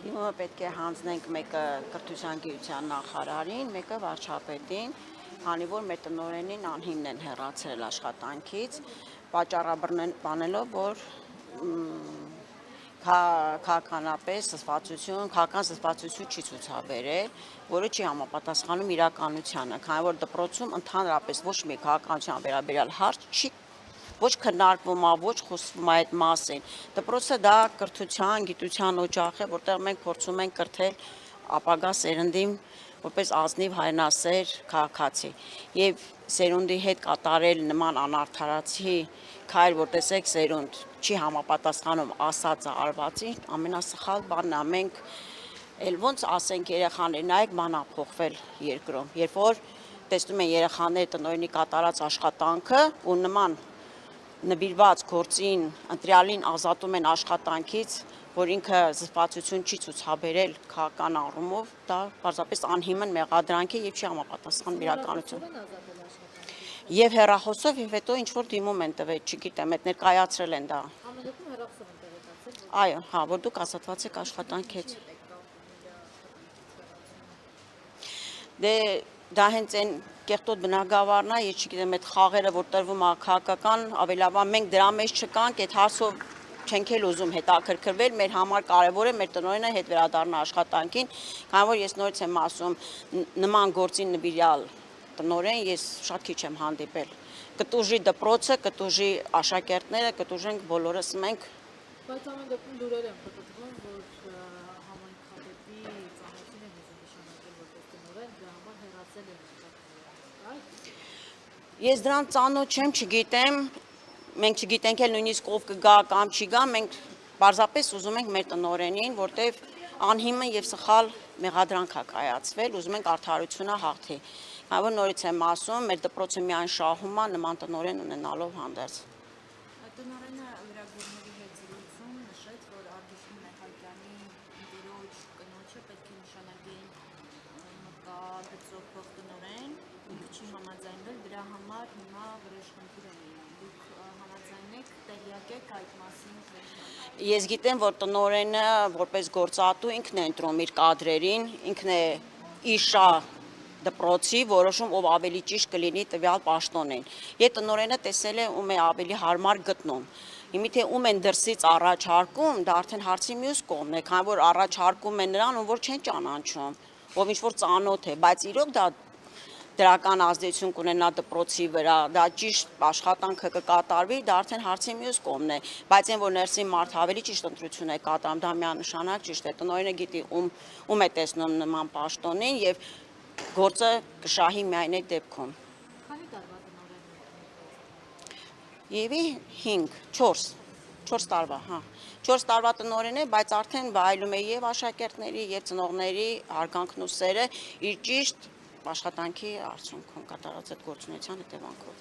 դիմումը պետք է հանձնենք մեկը կրթության գիտության նախարարին, մեկը վարչապետին, քանի որ մեր տնօրենին անհիմն են հեռացրել աշխատանքից, պատճառաբանելով, որ քաղաքական զսպվածություն չի ցուցաբերել, որը չի համապատասխանում իրականությանը, քանի որ դպրոցում ընդհանրապես ոչ մի քաղաքականության վերաբերյալ հարց չի ոչ քննարկվում է, ոչ խոսվում է այդ մասին։ Դպրոցը դա կրթության, գիտության օջախ է, որտեղ մենք փորձում ենք կրթել ապագա սերնդին որպես ազնիվ հայրենասեր քաղաքացի։ Եվ սերունդի հետ կատարել նման անարդարացի քայլ, որ տեսեք սերունդ չի համապատասխանում ասածը արվածին, ամենասխալ բանն է։ Մենք էլ ոնց ասենք երեխաներ, նայեք բան ա փոխվել երկրում։ Երբ որ տեսնում են երեխաները տնօրենի կատարած աշխատանքը ու նման նվիրված գործին ընտրյալին ազատում են աշխատանքից, որ ինքը զսպվածություն չի ցուցաբերել քաղաքական առումով, դա պարզապես անհիմն մեղադրանք է եւ չի համապատասխանում իրականությանը։ Եվ հեռախոսով եւ հետո ինչ որ դիմում են տվել, չգիտեմ, այդ ներկայացրել են դա։ Ամենքում հեռախոսով են տեղեկացել։ Այո, հա, որ դուք ազատված եք աշխատանքից։ Դե դա հենց այն կեղտոտ բնագավառն է, ես չգիտեմ, այդ խաղերը, որ տրվում է քաղաքական, ավելավան մենք դրա մեջ չկանք, այդ հարցով չենք էլ ուզում հետաքրքրվել, մեր համար կարևոր է մեր տնօրենը հետ վերադառնա աշխատանքին, քանի որ ես նորից եմ ասում, նման գործին նվիրյալ տնօրեն ես շատ քիչ եմ հանդիպել։ Կտուժի դպրոցը, կտուժի աշակերտները, կտուժենք բոլորս մենք։ Բայց ամեն դեպքում լուրեր են պատտվում, որ համայնքապետի ծանոթին են նշանակել որպես տնօրեն, դրա համար հեռացել են այդ։ Ես դրան ծանոթ չեմ, չգիտեմ, մենք չգիտենք էլ նույնիսկ ով կգա կամ չի գա, մենք պարզապես ուզում ենք մեր տնօրենին, որտեվ անհիմն եւ սխալ մեղադրանք է կայացվել, ուզում ենք արդարությունը հաղթի։ Քանի որ նորից եմ ասում, մեր դպրոցը միայն շահում է նման տնօրեն ունենալով հանդերձ։ Տնօրենը լրագրողների հետ զրույցում նշեց, որ Արտուշ Մեհալյանի ընկերոջ կնոջը պետք է նշանակեին մկագծով փոխտնօրեն, ինքը չի համաձայնվել, դրա համար հիմա վրեժխնդիր են լինում։ Դուք համաձայն եք, տեղյակ եք այդ մասին։ Ես գիտեմ, որ տնօրենը որպես գործատու ինքն է ընտրում իր կադրերին, ինքն է իշա դպրոցի որոշում, ով ավելի ճիշտ կլինի տվյալ պաշտոնին։ Եթե տնօրենը տեսել է ում է ավելի հարմար գտնում։ Հիմա ում են դրսից առաջարկում, դա արդեն հարցի մյուս կողմն է, քանի որ առաջարկում են նրան, ում որ չեն ճանաչում, ով ինչ որ ծանոթ է, բայց իրոք դա դրական ազդեցություն կունենա դպրոցի վրա, դա ճիշտ աշխատանքը կկատարվի, դա արդեն հարցի մյուս կողմն է, բայց այն որ ներսի մարդ ավելի ճիշտ ընտրություն է կատարում, դա միանշանակ ճիշտ է, տնօրենը գիտի ում է տեսնում նման պաշտոնին եւ գործը կշահի միայն այդ դեպքում։ Քանի տարվա տնօրեն եք։ Եվի 5, 4 տարվա, հա։ 4 տարվա տնօրեն է, բայց արդեն վայելում է եւ աշակերտների եւ ծնողների հարգանքն ու սերը իր ճիշտ աշխատանքի արդյունքում կատարած այդ գործունեության հետևանքով։